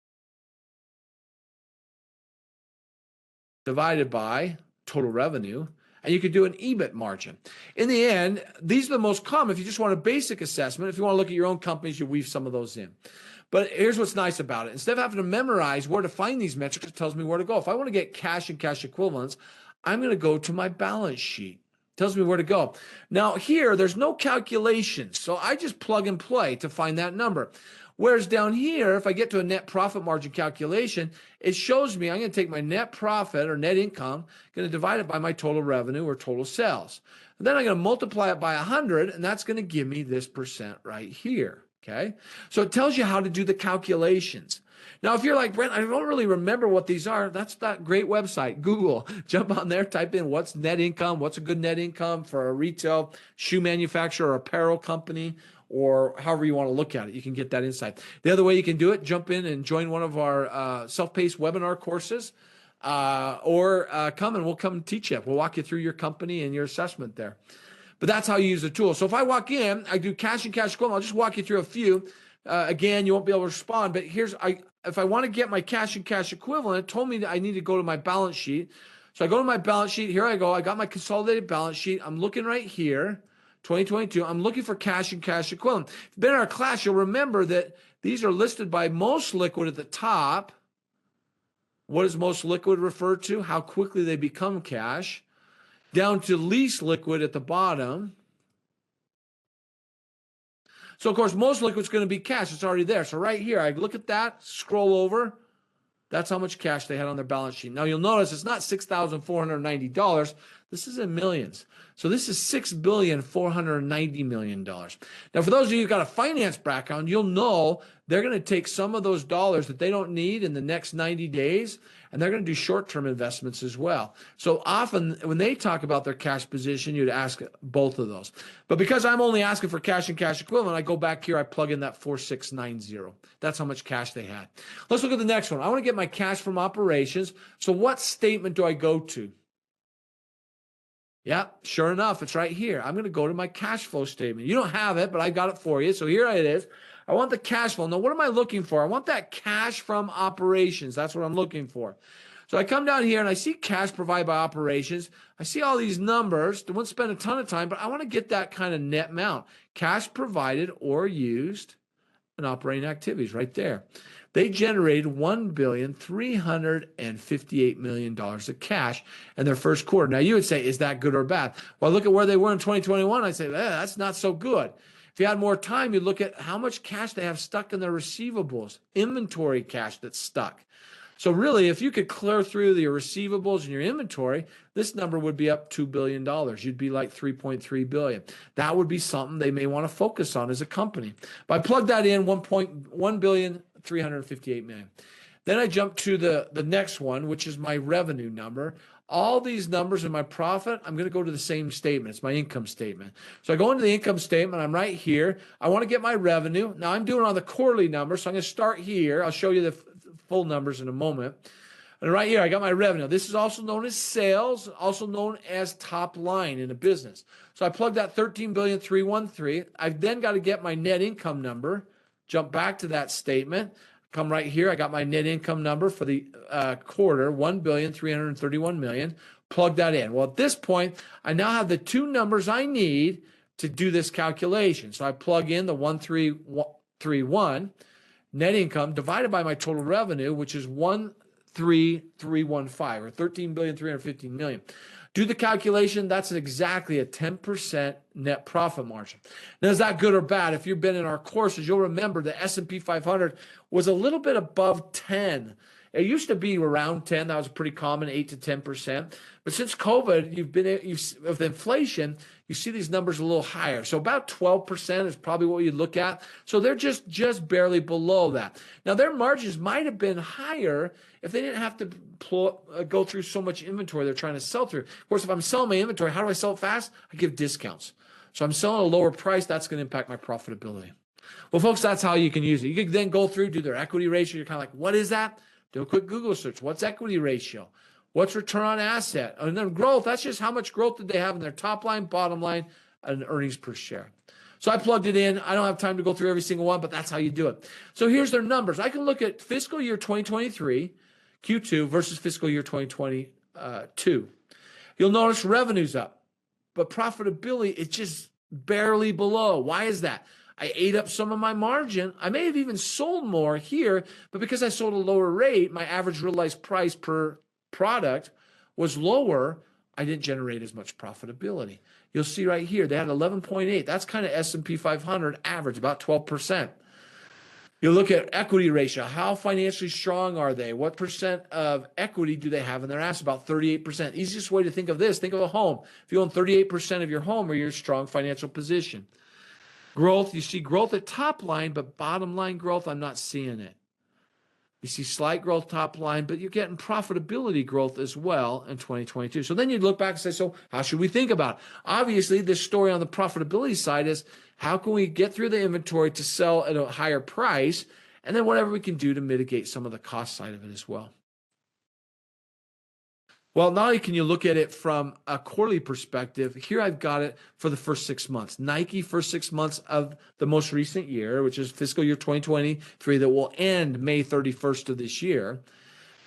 divided by total revenue, and you could do an EBIT margin. In the end, these are the most common. If you just want a basic assessment, if you want to look at your own companies, you weave some of those in. But here's what's nice about it. Instead of having to memorize where to find these metrics, it tells me where to go. If I want to get cash and cash equivalents, I'm going to go to my balance sheet. It tells me where to go. Now here, there's no calculations, so I just plug and play to find that number. Whereas down here, if I get to a net profit margin calculation, it shows me I'm going to take my net profit or net income, going to divide it by my total revenue or total sales. And then I'm going to multiply it by 100, and that's going to give me this percent right here. Okay. So it tells you how to do the calculations. Now, if you're like, Brent, I don't really remember what these are, that's that great website, Google. Jump on there, type in what's net income, what's a good net income for a retail shoe manufacturer or apparel company, or however you want to look at it. You can get that insight. The other way you can do it, jump in and join one of our self-paced webinar courses, or come and we'll come and teach you. We'll walk you through your company and your assessment there. But that's how you use the tool. So if I walk in, I do cash and cash equivalent. I'll just walk you through a few. Again, you won't be able to respond, but if I want to get my cash and cash equivalent, it told me that I need to go to my balance sheet. So I go to my balance sheet. Here I go. I got my consolidated balance sheet. I'm looking right here, 2022. I'm looking for cash and cash equivalent. If you've been in our class, you'll remember that these are listed by most liquid at the top. What does most liquid refer to? How quickly they become cash. Down to least liquid at the bottom. So, of course, most liquid's going to be cash. It's already there. So right here, I look at that, scroll over. That's how much cash they had on their balance sheet. Now, you'll notice it's not $6,490. This is in millions. So this is $6,490 million. Now, for those of you who've got a finance background, you'll know they're going to take some of those dollars that they don't need in the next 90 days, and they're going to do short-term investments as well. So often when they talk about their cash position, you'd ask both of those. But because I'm only asking for cash and cash equivalent, I go back here, I plug in that 4690. That's how much cash they had. Let's look at the next one. I want to get my cash from operations. So what statement do I go to? Yeah, sure enough, it's right here. I'm going to go to my cash flow statement. You don't have it, but I got it for you. So here it is. I want the cash flow. Now, what am I looking for? I want that cash from operations. That's what I'm looking for. So I come down here and I see cash provided by operations. I see all these numbers. I won't spend a ton of time, but I want to get that kind of net amount. Cash provided or used in operating activities right there. They generated $1,358 million of cash in their first quarter. Now, you would say, is that good or bad? Well, look at where they were in 2021. I'd say, that's not so good. If you had more time, you'd look at how much cash they have stuck in their receivables, inventory cash that's stuck. So really, if you could clear through your receivables and your inventory, this number would be up $2 billion. You'd be like $3.3 billion. That would be something they may want to focus on as a company. But I plug that in, $1,358 million. Then I jump to the next one, which is my revenue number. All these numbers in my profit, I'm going to go to the same statement. It's my income statement. So I go into the income statement. I'm right here. I want to get my revenue. Now I'm doing it on the quarterly number. So I'm going to start here. I'll show you the full numbers in a moment. And right here, I got my revenue. This is also known as sales, also known as top line in a business. So I plug that 13,313,000. I've then got to get my net income number, jump back to that statement, come right here. I got my net income number for the quarter, $1,331,000,000. Plug that in. Well, at this point, I now have the two numbers I need to do this calculation. So I plug in the 1,331 net income divided by my total revenue, which is 1,315 or 13,315,000,000. Do the calculation. That's exactly a 10% net profit margin. Now, is that good or bad? If you've been in our courses, you'll remember the S&P 500 was a little bit above 10. It used to be around 10. That was pretty common, 8 to 10%. But since COVID, with inflation, you see these numbers a little higher. So about 12% is probably what you look at. So they're just barely below that. Now, their margins might have been higher if they didn't have to go through so much inventory they're trying to sell through. Of course, if I'm selling my inventory, how do I sell it fast? I give discounts. So I'm selling at a lower price. That's going to impact my profitability. Well, folks, that's how you can use it. You can then go through, do their equity ratio. You're kind of like, what is that? Do a quick Google search. What's equity ratio? What's return on asset? And then growth, that's just how much growth did they have in their top line, bottom line, and earnings per share. So I plugged it in. I don't have time to go through every single one, but that's how you do it. So here's their numbers. I can look at fiscal year 2023, Q2 versus fiscal year 2022. You'll notice revenue's up, but profitability, it's just barely below. Why is that? I ate up some of my margin. I may have even sold more here, but because I sold a lower rate, my average realized price per product was lower. I didn't generate as much profitability. You'll see right here, they had 11.8. That's kind of S&P 500 average, about 12%. You look at equity ratio. How financially strong are they? What percent of equity do they have in their assets? About 38%. Easiest way to think of this, think of a home. If you own 38% of your home, or you're in a strong financial position. Growth, you see growth at top line, but bottom line growth, I'm not seeing it. You see slight growth top line, but you're getting profitability growth as well in 2022. So then you'd look back and say, so how should we think about it? Obviously, this story on the profitability side is how can we get through the inventory to sell at a higher price, and then whatever we can do to mitigate some of the cost side of it as well. Well, not only can you look at it from a quarterly perspective, here I've got it for the first 6 months. Nike, first 6 months of the most recent year, which is fiscal year 2023, that will end May 31st of this year,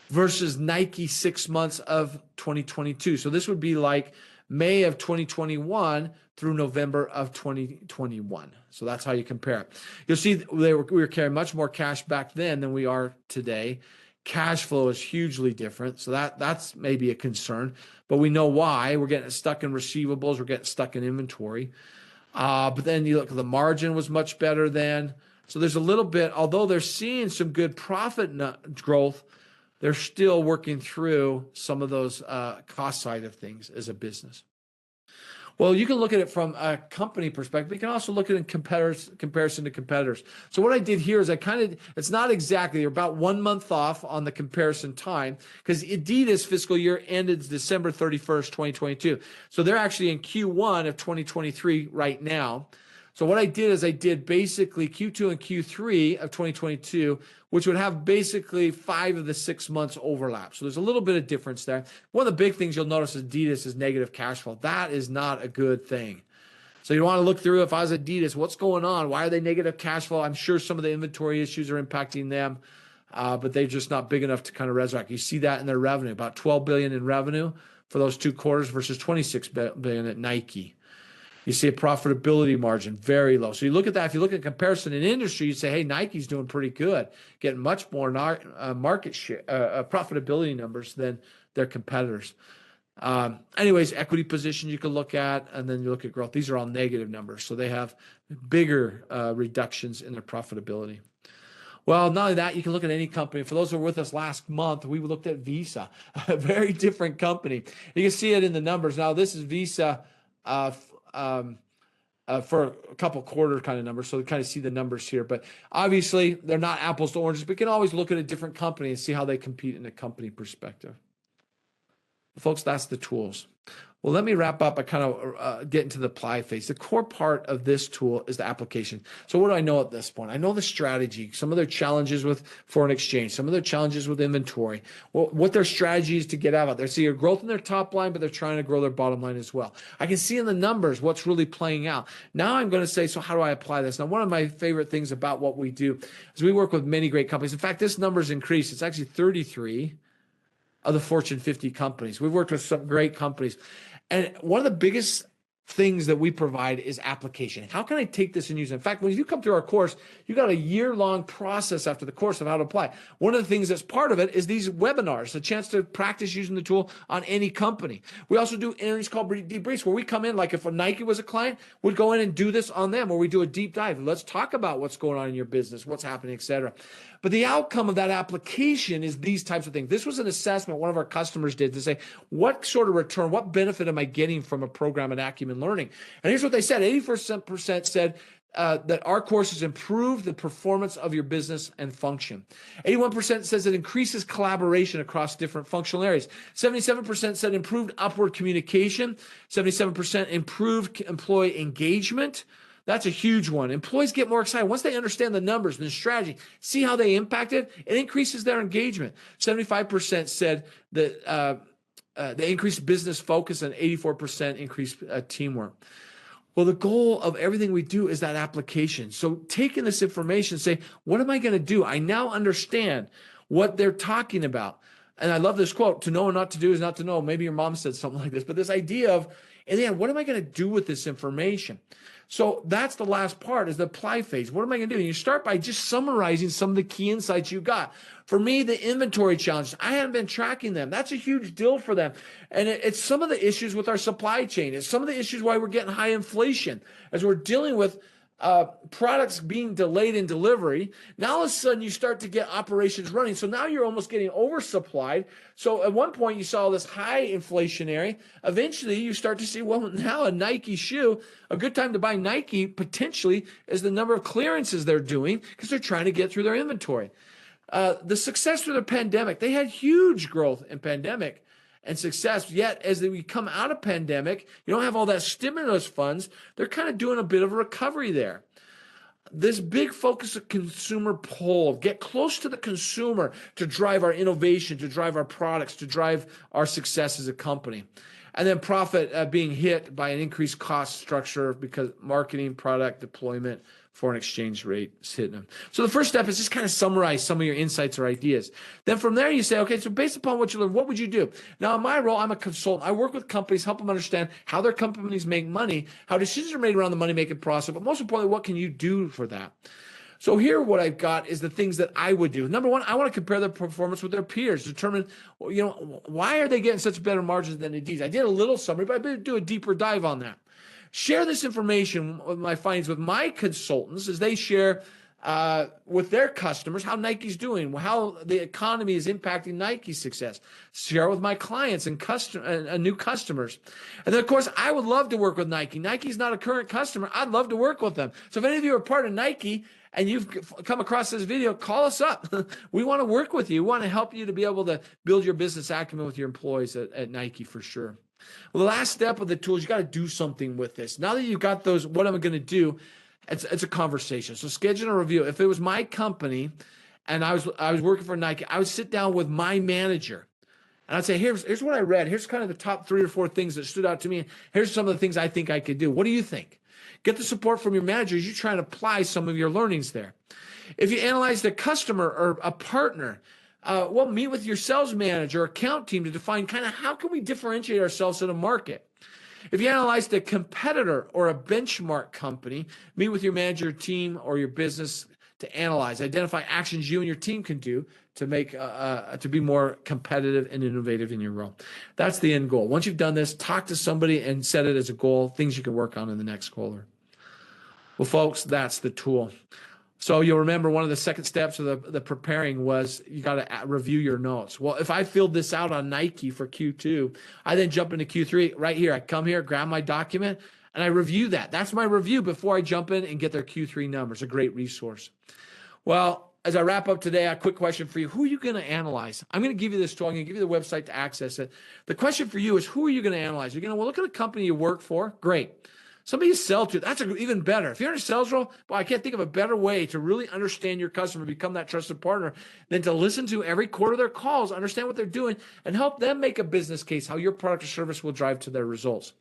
versus Nike 6 months of 2022. So this would be like May of 2021 through November of 2021. So that's how you compare it. You'll see we were carrying much more cash back then than we are today. Cash flow is hugely different. So that's maybe a concern, but we know why. We're getting stuck in receivables. We're getting stuck in inventory. But then you look at the margin was much better then. So there's a little bit, although they're seeing some good profit growth, they're still working through some of those cost side of things as a business. Well, you can look at it from a company perspective. You can also look at it in comparison to competitors. So what I did here is it's not exactly, they're about 1 month off on the comparison time, because Adidas fiscal year ended December 31st, 2022. So they're actually in Q1 of 2023 right now. So what I did is I did basically Q2 and Q3 of 2022, which would have basically 5 of the 6 months overlap. So there's a little bit of difference there. One of the big things you'll notice is Adidas is negative cash flow. That is not a good thing. So you want to look through, if I was Adidas, what's going on? Why are they negative cash flow? I'm sure some of the inventory issues are impacting them, but they're just not big enough to kind of resurrect. You see that in their revenue, about $12 billion in revenue for those 2 quarters versus $26 billion at Nike. You see a profitability margin very low. So you look at that. If you look at comparison in industry, you say, hey, Nike's doing pretty good, getting much more market share, profitability numbers than their competitors. Anyways, equity position you can look at, and then you look at growth. These are all negative numbers. So they have bigger reductions in their profitability. Well, not only that, you can look at any company. For those who were with us last month, we looked at Visa, a very different company. You can see it in the numbers. Now, this is Visa for a couple quarter kind of numbers. So we kind of see the numbers here, but obviously they're not apples to oranges, but we can always look at a different company and see how they compete in a company perspective. Folks, that's the tools. Well, let me wrap up by kind of get into the apply phase. The core part of this tool is the application. So what do I know at this point? I know the strategy, some of their challenges with foreign exchange, some of their challenges with inventory, what their strategy is to get out of it. They're seeing growth in their top line, but they're trying to grow their bottom line as well. I can see in the numbers what's really playing out. Now I'm going to say, so how do I apply this? Now, one of my favorite things about what we do is we work with many great companies. In fact, this number's increased. It's actually 33 of the Fortune 50 companies. We've worked with some great companies. And one of the biggest things that we provide is application. How can I take this and use it? In fact, when you come through our course, you got a year-long process after the course of how to apply. One of the things that's part of it is these webinars, a chance to practice using the tool on any company. We also do interviews called debriefs, where we come in, like if a Nike was a client, we'd go in and do this on them, where we do a deep dive. Let's talk about what's going on in your business, what's happening, et cetera. But the outcome of that application is these types of things. This was an assessment one of our customers did to say, what sort of return, what benefit am I getting from a program at Acumen Learning? And here's what they said. 80% said that our courses improve the performance of your business and function. 81% says it increases collaboration across different functional areas. 77% said improved upward communication. 77% improved employee engagement. That's a huge one. Employees get more excited. Once they understand the numbers and the strategy, see how they impact it, it increases their engagement. 75% said that they increased business focus, and 84% increased teamwork. Well, the goal of everything we do is that application. So taking this information, say, what am I going to do? I now understand what they're talking about. And I love this quote, to know and not to do is not to know. Maybe your mom said something like this, but this idea of, in the end, what am I going to do with this information? So that's the last part, is the apply phase. What am I going to do? And you start by just summarizing some of the key insights you got. For me, the inventory challenges, I haven't been tracking them. That's a huge deal for them. And it's some of the issues with our supply chain. It's some of the issues why we're getting high inflation as we're dealing with products being delayed in delivery. Now, all of a sudden, you start to get operations running. So now you're almost getting oversupplied. So at one point, you saw this high inflationary. Eventually, you start to see, well, now a Nike shoe, a good time to buy Nike potentially is the number of clearances they're doing because they're trying to get through their inventory. The success through the pandemic, they had huge growth in pandemic and success. Yet, as we come out of pandemic, you don't have all that stimulus funds. They're kind of doing a bit of a recovery there. this big focus of consumer pull, get close to the consumer to drive our innovation, to drive our products, to drive our success as a company. And then profit being hit by an increased cost structure because marketing, product deployment, foreign exchange rate is hitting them. So the first step is just kind of summarize some of your insights or ideas. Then from there you say, okay, so based upon what you learned, what would you do? Now in my role, I'm a consultant. I work with companies, help them understand how their companies make money, how decisions are made around the money-making process, but most importantly, what can you do for that? So here what I've got is the things that I would do. Number one, I want to compare their performance with their peers, determine, why are they getting such better margins than Indeed? I did a little summary, but I better do a deeper dive on that. Share this information, my findings, with my consultants as they share with their customers how Nike's doing, how the economy is impacting Nike's success. Share with my clients and new customers. And then, of course, I would love to work with Nike. Nike's not a current customer. I'd love to work with them. So if any of you are part of Nike and you've come across this video, call us up. We want to work with you. We want to help you to be able to build your business acumen with your employees at Nike for sure. Well, the last step of the tools, you got to do something with this. Now that you've got those, what am I going to do? It's a conversation. So schedule a review. If it was my company and I was working for Nike, I would sit down with my manager and I'd say, here's what I read. Here's kind of the top 3 or 4 things that stood out to me. Here's some of the things I think I could do. What do you think? Get the support from your manager as you try and apply some of your learnings there. If you analyze the customer or a partner, meet with your sales manager or account team to define kind of how can we differentiate ourselves in a market. If you analyze the competitor or a benchmark company, meet with your manager, team, or your business to analyze, identify actions you and your team can do to make to be more competitive and innovative in your role. That's the end goal. Once you've done this, talk to somebody and set it as a goal, things you can work on in the next quarter. Well, folks, that's the tool. So you'll remember one of the second steps of the preparing was you got to review your notes. Well, if I filled this out on Nike for Q2, I then jump into Q3 right here. I come here, grab my document, and I review that. That's my review before I jump in and get their Q3 numbers. A great resource. Well, as I wrap up today, a quick question for you. Who are you going to analyze? I'm going to give you this tool. I'm going to give you the website to access it. The question for you is, who are you going to analyze? You're going to look at a company you work for. Great. Somebody you sell to, that's even better. If you're in a sales role, well, I can't think of a better way to really understand your customer, become that trusted partner, than to listen to every quarter of their calls, understand what they're doing, and help them make a business case, how your product or service will drive to their results.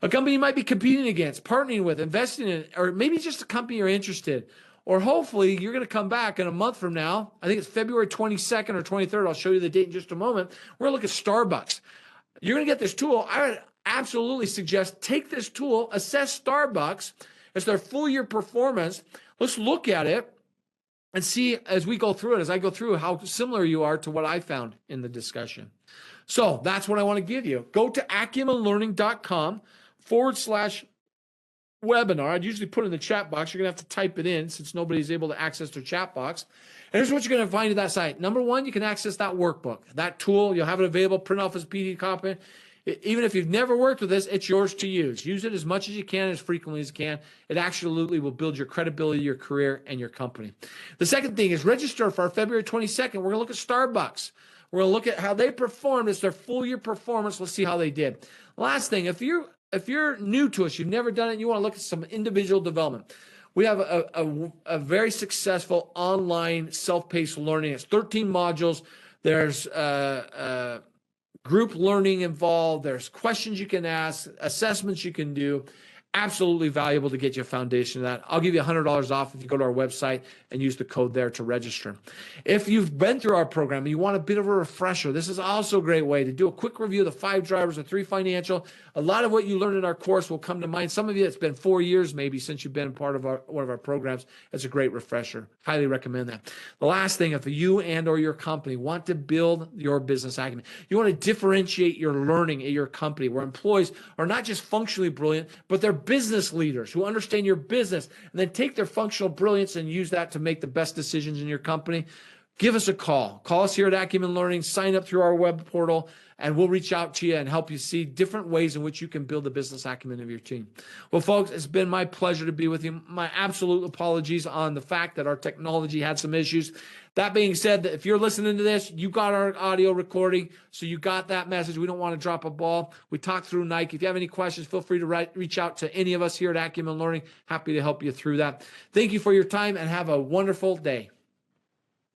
A company you might be competing against, partnering with, investing in, or maybe just a company you're interested in. Or hopefully you're going to come back in a month from now. I think it's February 22nd or 23rd. I'll show you the date in just a moment. We're going to look at Starbucks. You're going to get this tool. I would absolutely suggest take this tool, assess Starbucks as their full year performance. Let's look at it and see as we go through it, as I go through, how similar you are to what I found in the discussion. So that's what I want to give you. Go to acumenlearning.com/webinar. I'd usually put in the chat box. You're going to have to type it in since nobody's able to access their chat box. And here's what you're going to find at that site. Number one, you can access that workbook, that tool. You'll have it available, print off as a PDF copy. Even if you've never worked with this, it's yours to use. Use it as much as you can, as frequently as you can. It absolutely will build your credibility, your career, and your company. The second thing is register for our February 22nd. We're going to look at Starbucks. We're going to look at how they performed. It's their full year performance. Let's see how they did. Last thing, if you're new to us, you've never done it, and you want to look at some individual development, we have a very successful online self-paced learning. It's 13 modules. There's group learning involved. There's questions you can ask, assessments you can do. Absolutely valuable to get you a foundation of that. I'll give you $100 off if you go to our website and use the code there to register. If you've been through our program and you want a bit of a refresher, this is also a great way to do a quick review of the 5 drivers, the 3 financial. A lot of what you learned in our course will come to mind. Some of you, it's been 4 years maybe since you've been part of one of our programs. It's a great refresher. Highly recommend that. The last thing, if you and or your company want to build your business acumen, you want to differentiate your learning at your company where employees are not just functionally brilliant, but they're business leaders who understand your business and then take their functional brilliance and use that to make the best decisions in your company. give us a call. Call us here at Acumen Learning, sign up through our web portal, and we'll reach out to you and help you see different ways in which you can build the business acumen of your team. Well, folks, it's been my pleasure to be with you. My absolute apologies on the fact that our technology had some issues. That being said, if you're listening to this, you got our audio recording, so you got that message. We don't want to drop a ball. We talked through Nike. If you have any questions, feel free to reach out to any of us here at Acumen Learning. Happy to help you through that. Thank you for your time and have a wonderful day.